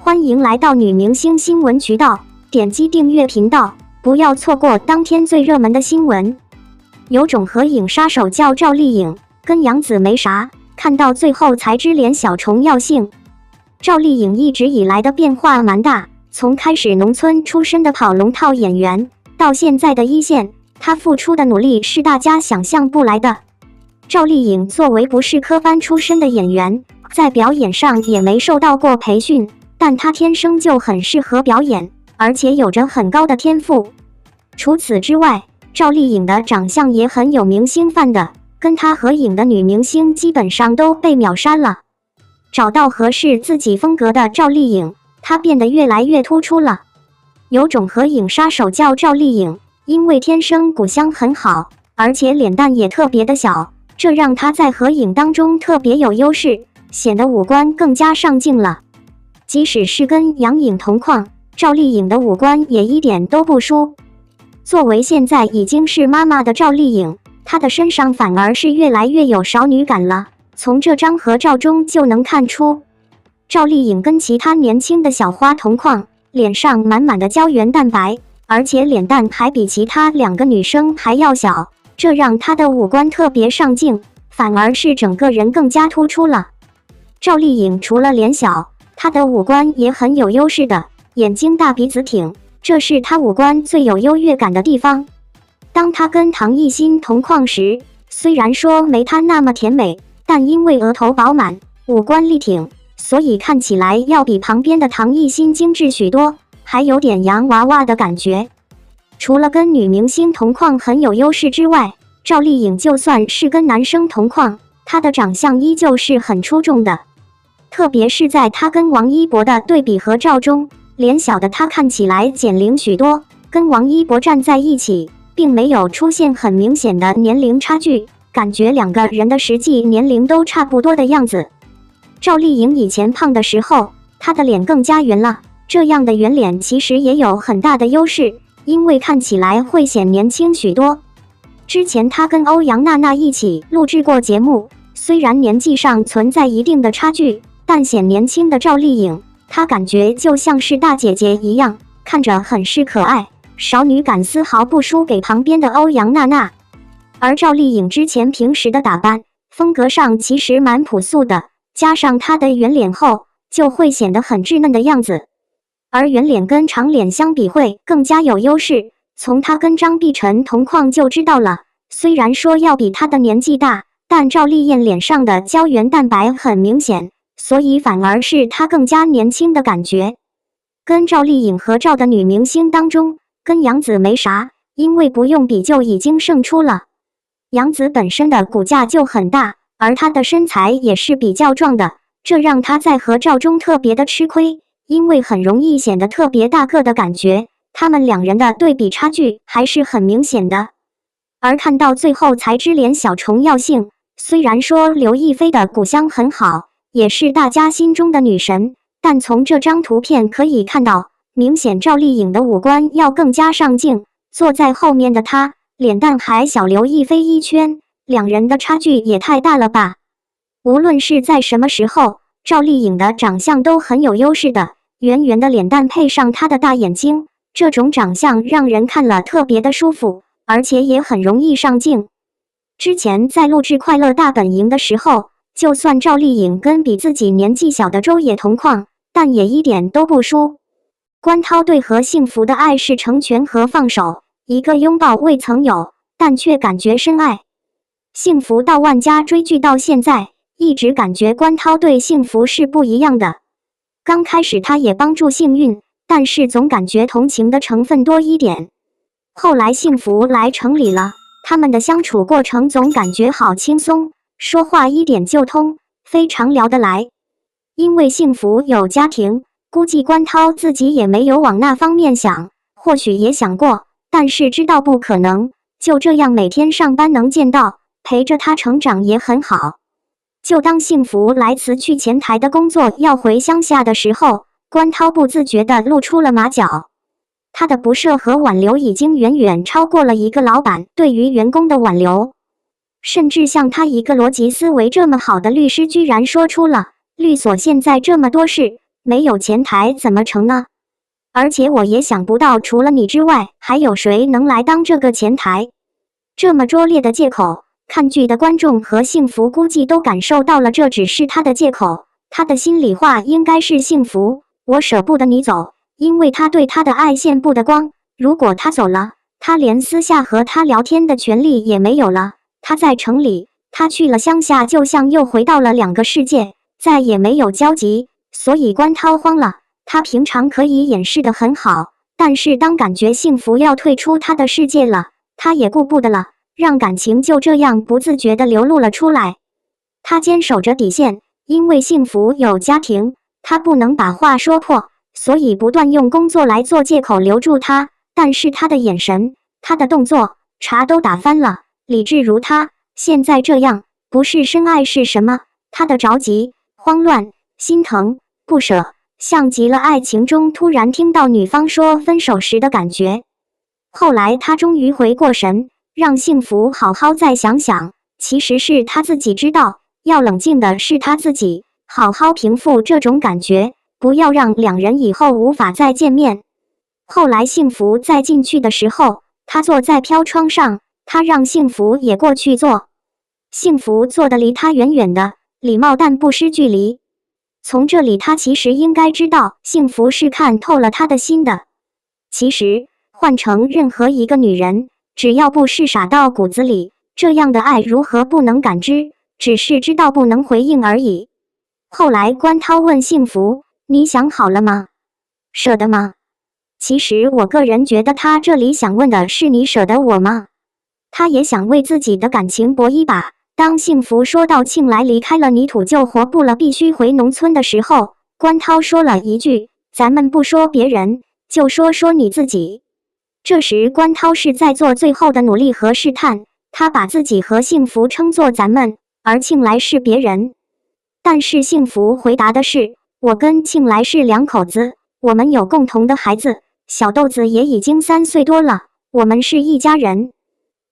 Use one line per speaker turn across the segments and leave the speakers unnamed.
欢迎来到女明星新闻渠道，点击订阅频道，不要错过当天最热门的新闻。有种合影杀手叫赵丽颖，跟杨紫没啥，看到最后才知脸小重要性。赵丽颖一直以来的变化蛮大，从开始农村出身的跑龙套演员，到现在的一线，她付出的努力是大家想象不来的。赵丽颖作为不是科班出身的演员，在表演上也没受到过培训，但她天生就很适合表演，而且有着很高的天赋。除此之外，赵丽颖的长相也很有明星范的，跟她合影的女明星基本上都被秒杀了。找到合适自己风格的赵丽颖，她变得越来越突出了。有种合影杀手叫赵丽颖，因为天生骨相很好，而且脸蛋也特别的小，这让她在合影当中特别有优势，显得五官更加上镜了。即使是跟杨颖同框，赵丽颖的五官也一点都不输。作为现在已经是妈妈的赵丽颖，她的身上反而是越来越有少女感了。从这张合照中就能看出，赵丽颖跟其他年轻的小花同框，脸上满满的胶原蛋白，而且脸蛋还比其他两个女生还要小，这让她的五官特别上镜，反而是整个人更加突出了。赵丽颖除了脸小，她的五官也很有优势的，眼睛大鼻子挺，这是她五官最有优越感的地方。当她跟唐艺昕同框时，虽然说没她那么甜美，但因为额头饱满，五官力挺，所以看起来要比旁边的唐艺昕精致许多，还有点洋娃娃的感觉。除了跟女明星同框很有优势之外，赵丽颖就算是跟男生同框，她的长相依旧是很出众的。特别是在她跟王一博的对比合照中，脸小的她看起来减龄许多，跟王一博站在一起，并没有出现很明显的年龄差距，感觉两个人的实际年龄都差不多的样子。赵丽颖以前胖的时候，她的脸更加圆了，这样的圆脸其实也有很大的优势，因为看起来会显年轻许多。之前她跟欧阳娜娜一起录制过节目，虽然年纪上存在一定的差距，但显年轻的赵丽颖，她感觉就像是大姐姐一样，看着很是可爱，少女感丝毫不输给旁边的欧阳娜娜。而赵丽颖之前平时的打扮风格上其实蛮朴素的，加上她的圆脸后，就会显得很稚嫩的样子。而圆脸跟长脸相比会更加有优势，从她跟张碧晨同框就知道了。虽然说要比她的年纪大，但赵丽颖脸上的胶原蛋白很明显，所以反而是她更加年轻的感觉。跟赵丽颖合照的女明星当中，跟杨紫没啥，因为不用比就已经胜出了。杨紫本身的骨架就很大，而她的身材也是比较壮的，这让她在合照中特别的吃亏，因为很容易显得特别大个的感觉。他们两人的对比差距还是很明显的。而看到最后才知脸小重要性，虽然说刘亦菲的骨相很好，也是大家心中的女神，但从这张图片可以看到，明显赵丽颖的五官要更加上镜，坐在后面的她脸蛋还小刘亦菲一圈，两人的差距也太大了吧。无论是在什么时候，赵丽颖的长相都很有优势的，圆圆的脸蛋配上她的大眼睛，这种长相让人看了特别的舒服，而且也很容易上镜。之前在录制《快乐大本营》的时候，就算赵丽颖跟比自己年纪小的周也同框，但也一点都不输。关涛对和幸福的爱是成全和放手，一个拥抱未曾有，但却感觉深爱。幸福到万家追剧到现在，一直感觉关涛对幸福是不一样的。刚开始他也帮助幸运，但是总感觉同情的成分多一点。后来幸福来城里了，他们的相处过程总感觉好轻松，说话一点就通，非常聊得来。因为幸福有家庭，估计关涛自己也没有往那方面想，或许也想过，但是知道不可能，就这样每天上班能见到，陪着他成长也很好。就当幸福来辞去前台的工作要回乡下的时候，关涛不自觉地露出了马脚。他的不舍和挽留已经远远超过了一个老板对于员工的挽留，甚至像他一个逻辑思维这么好的律师居然说出了律所现在这么多事，没有前台怎么成呢？而且我也想不到，除了你之外，还有谁能来当这个前台？这么拙劣的借口，看剧的观众和幸福估计都感受到了，这只是他的借口。他的心里话应该是幸福，我舍不得你走，因为他对他的爱见不得光。如果他走了，他连私下和他聊天的权利也没有了。他在城里，他去了乡下，就像又回到了两个世界，再也没有交集。所以关涛慌了。他平常可以掩饰得很好，但是当感觉幸福要退出他的世界了，他也顾不得了，让感情就这样不自觉地流露了出来。他坚守着底线，因为幸福有家庭，他不能把话说破，所以不断用工作来做借口留住他。但是他的眼神，他的动作，茶都打翻了。理智如他，现在这样，不是深爱是什么？他的着急、慌乱、心疼、不舍，像极了爱情中突然听到女方说分手时的感觉。后来他终于回过神，让幸福好好再想想，其实是他自己知道，要冷静的是他自己，好好平复这种感觉，不要让两人以后无法再见面。后来幸福再进去的时候，他坐在飘窗上，他让幸福也过去坐。幸福坐得离他远远的，礼貌但不失距离。从这里他其实应该知道，幸福是看透了他的心的。其实换成任何一个女人，只要不是傻到骨子里，这样的爱如何不能感知，只是知道不能回应而已。后来关涛问幸福，你想好了吗？舍得吗？其实我个人觉得他这里想问的是，你舍得我吗？他也想为自己的感情搏一把。当幸福说到庆来离开了泥土就活不了，必须回农村的时候，关涛说了一句，咱们不说别人，就说你自己。这时关涛是在做最后的努力和试探，他把自己和幸福称作咱们，而庆来是别人。但是幸福回答的是，我跟庆来是两口子，我们有共同的孩子，小豆子也已经3岁多了，我们是一家人。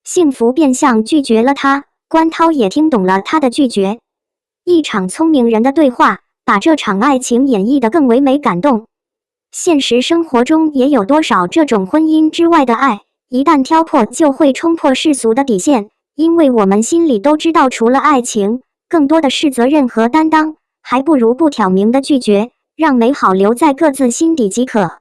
幸福变相拒绝了他。关涛也听懂了他的拒绝，一场聪明人的对话，把这场爱情演绎得更唯美感动。现实生活中也有多少这种婚姻之外的爱，一旦挑破就会冲破世俗的底线，因为我们心里都知道，除了爱情，更多的是责任和担当，还不如不挑明的拒绝，让美好留在各自心底即可。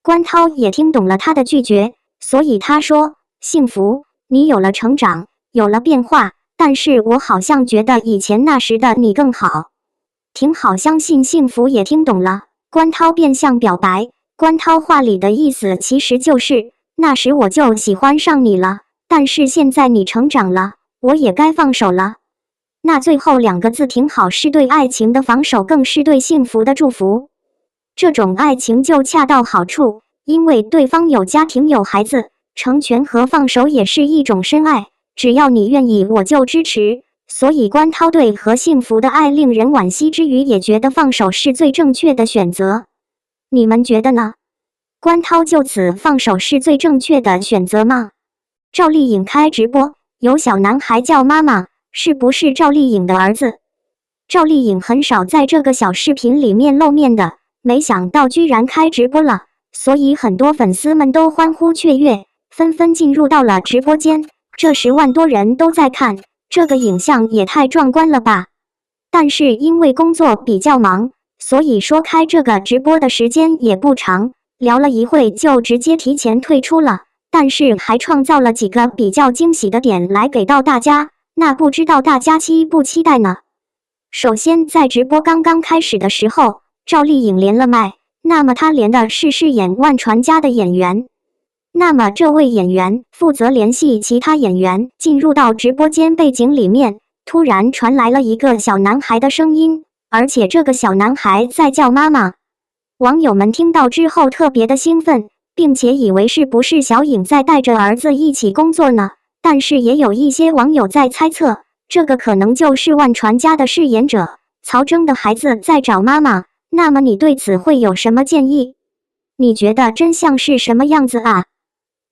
关涛也听懂了他的拒绝，所以他说，幸福，你有了成长，有了变化，但是我好像觉得以前那时的你更好。挺好，相信幸福也听懂了。关涛变相表白，关涛话里的意思其实就是，那时我就喜欢上你了，但是现在你成长了，我也该放手了。那最后2个字挺好，是对爱情的防守，更是对幸福的祝福。这种爱情就恰到好处，因为对方有家庭有孩子，成全和放手也是一种深爱。只要你愿意，我就支持。所以关涛对和幸福的爱令人惋惜之余，也觉得放手是最正确的选择。你们觉得呢？关涛就此放手是最正确的选择吗？赵丽颖开直播，有小男孩叫妈妈，是不是赵丽颖的儿子？赵丽颖很少在这个小视频里面露面的，没想到居然开直播了，所以很多粉丝们都欢呼雀跃，纷纷进入到了直播间。这10万多人都在看，这个影像也太壮观了吧！但是因为工作比较忙，所以说开这个直播的时间也不长，聊了一会就直接提前退出了。但是还创造了几个比较惊喜的点来给到大家，那不知道大家期不期待呢？首先在直播刚刚开始的时候，赵丽颖连了麦，那么她连的是饰演万传家的演员。那么这位演员负责联系其他演员进入到直播间，背景里面突然传来了一个小男孩的声音，而且这个小男孩在叫妈妈。网友们听到之后特别的兴奋，并且以为是不是小颖在带着儿子一起工作呢？但是也有一些网友在猜测，这个可能就是万传家的饰演者曹征的孩子在找妈妈。那么你对此会有什么建议？你觉得真相是什么样子啊？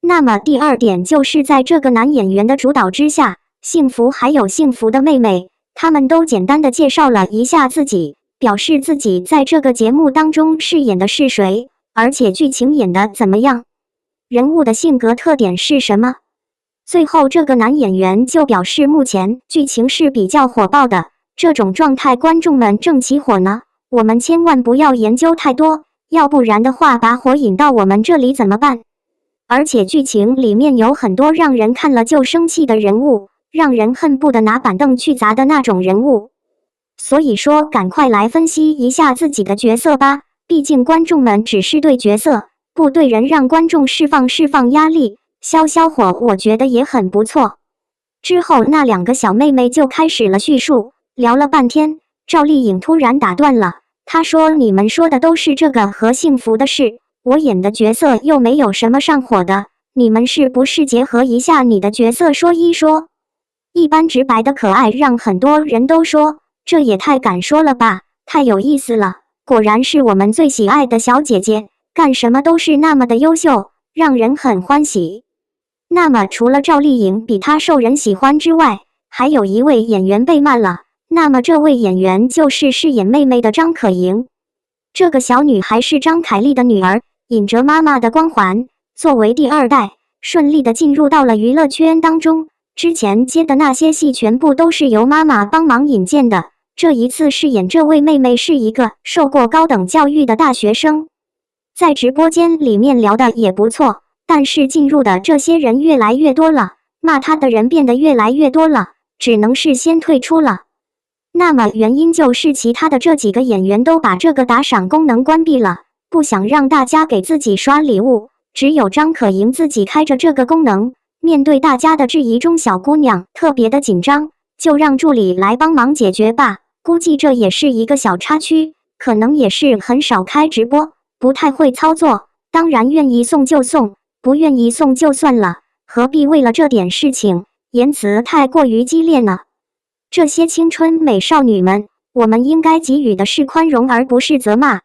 那么第二点就是在这个男演员的主导之下，幸福还有幸福的妹妹，他们都简单的介绍了一下自己。表示自己在这个节目当中饰演的是谁，而且剧情演得怎么样，人物的性格特点是什么。最后这个男演员就表示，目前剧情是比较火爆的，这种状态观众们正起火呢，我们千万不要研究太多，要不然的话把火引到我们这里怎么办？而且剧情里面有很多让人看了就生气的人物，让人恨不得拿板凳去砸的那种人物。所以说赶快来分析一下自己的角色吧，毕竟观众们只是对角色，不对人，让观众释放压力，消火，我觉得也很不错。之后那两个小妹妹就开始了叙述，聊了半天，赵丽颖突然打断了，她说：“你们说的都是这个和幸福的事，我演的角色又没有什么上火的，你们是不是结合一下你的角色说一说？”一般直白的可爱让很多人都说，这也太敢说了吧，太有意思了，果然是我们最喜爱的小姐姐，干什么都是那么的优秀，让人很欢喜。那么除了赵丽颖比她受人喜欢之外，还有一位演员被骂了，那么这位演员就是饰演妹妹的张可盈。这个小女孩是张凯丽的女儿，引着妈妈的光环，作为第二代，顺利的进入到了娱乐圈当中。之前接的那些戏全部都是由妈妈帮忙引荐的，这一次饰演这位妹妹是一个受过高等教育的大学生。在直播间里面聊的也不错，但是进入的这些人越来越多了，骂她的人变得越来越多了，只能是先退出了。那么原因就是其他的这几个演员都把这个打赏功能关闭了，不想让大家给自己刷礼物，只有张可盈自己开着这个功能。面对大家的质疑中，小姑娘特别的紧张，就让助理来帮忙解决吧。估计这也是一个小插曲，可能也是很少开直播，不太会操作，当然愿意送就送，不愿意送就算了，何必为了这点事情言辞太过于激烈呢？这些青春美少女们，我们应该给予的是宽容，而不是责骂。